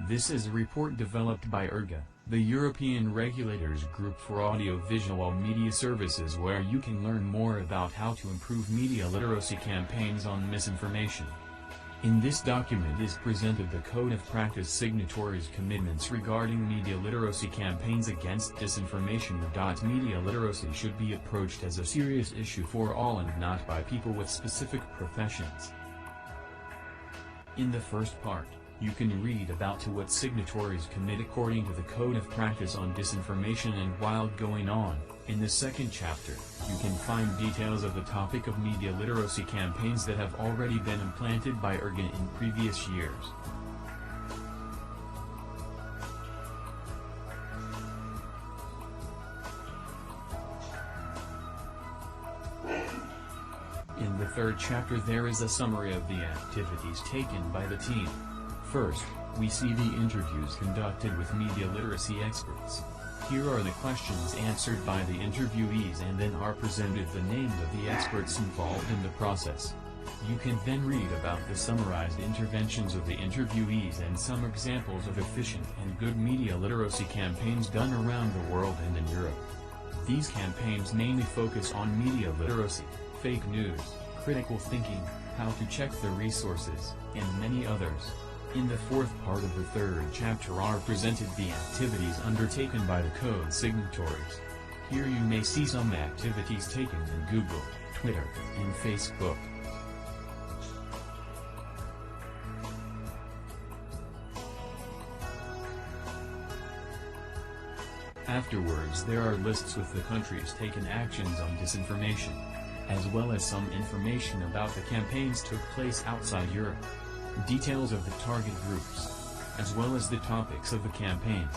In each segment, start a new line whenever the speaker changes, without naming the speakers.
This is a report developed by ERGA, the European Regulators Group for Audiovisual Media Services, where you can learn more about how to improve media literacy campaigns on misinformation. In this document is presented the Code of Practice signatories' commitments regarding media literacy campaigns against disinformation. Media literacy should be approached as a serious issue for all and not by people with specific professions. In the first part, you can read about to what signatories commit according to the Code of Practice on Disinformation and while going on. In the second chapter, you can find details of the topic of media literacy campaigns that have already been implanted by ERGA in previous years. In the third chapter there is a summary of the activities taken by the team. First, we see the interviews conducted with media literacy experts. Here are the questions answered by the interviewees, and then are presented the names of the experts involved in the process. You can then read about the summarized interventions of the interviewees and some examples of efficient and good media literacy campaigns done around the world and in Europe. These campaigns mainly focus on media literacy, fake news, critical thinking, how to check the resources, and many others. In the fourth part of the third chapter are presented the activities undertaken by the code signatories. Here you may see some activities taken in Google, Twitter, and Facebook. Afterwards there are lists with the countries taken actions on disinformation, as well as some information about the campaigns took place outside Europe. Details of the target groups, as well as the topics of the campaigns.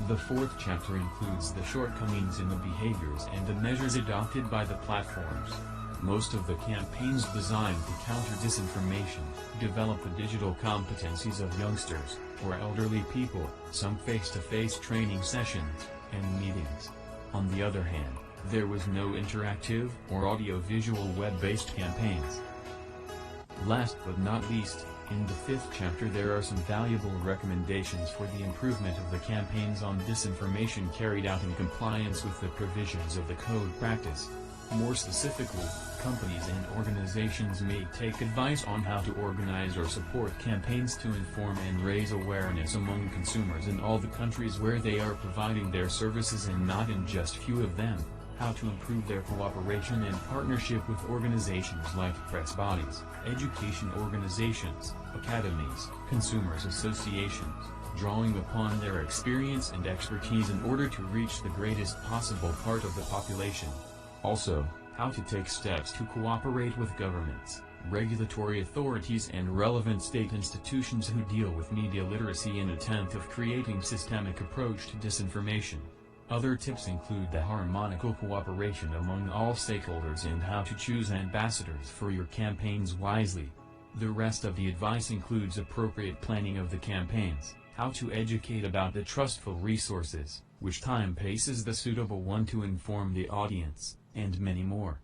The fourth chapter includes the shortcomings in the behaviors and the measures adopted by the platforms. Most of the campaigns designed to counter disinformation develop the digital competencies of youngsters, or elderly people, some face-to-face training sessions, and meetings. On the other hand, there was no interactive or audio-visual web-based campaigns. Last but not least, in the fifth chapter there are some valuable recommendations for the improvement of the campaigns on disinformation carried out in compliance with the provisions of the code practice. More specifically, companies and organizations may take advice on how to organize or support campaigns to inform and raise awareness among consumers in all the countries where they are providing their services and not in just few of them, how to improve their cooperation and partnership with organizations like press bodies, education organizations, academies, consumers associations, drawing upon their experience and expertise in order to reach the greatest possible part of the population. Also, how to take steps to cooperate with governments, regulatory authorities and relevant state institutions who deal with media literacy in attempt of creating systemic approach to disinformation. Other tips include the harmonical cooperation among all stakeholders and how to choose ambassadors for your campaigns wisely. The rest of the advice includes appropriate planning of the campaigns, how to educate about the trustful resources, which time pace is the suitable one to inform the audience, and many more.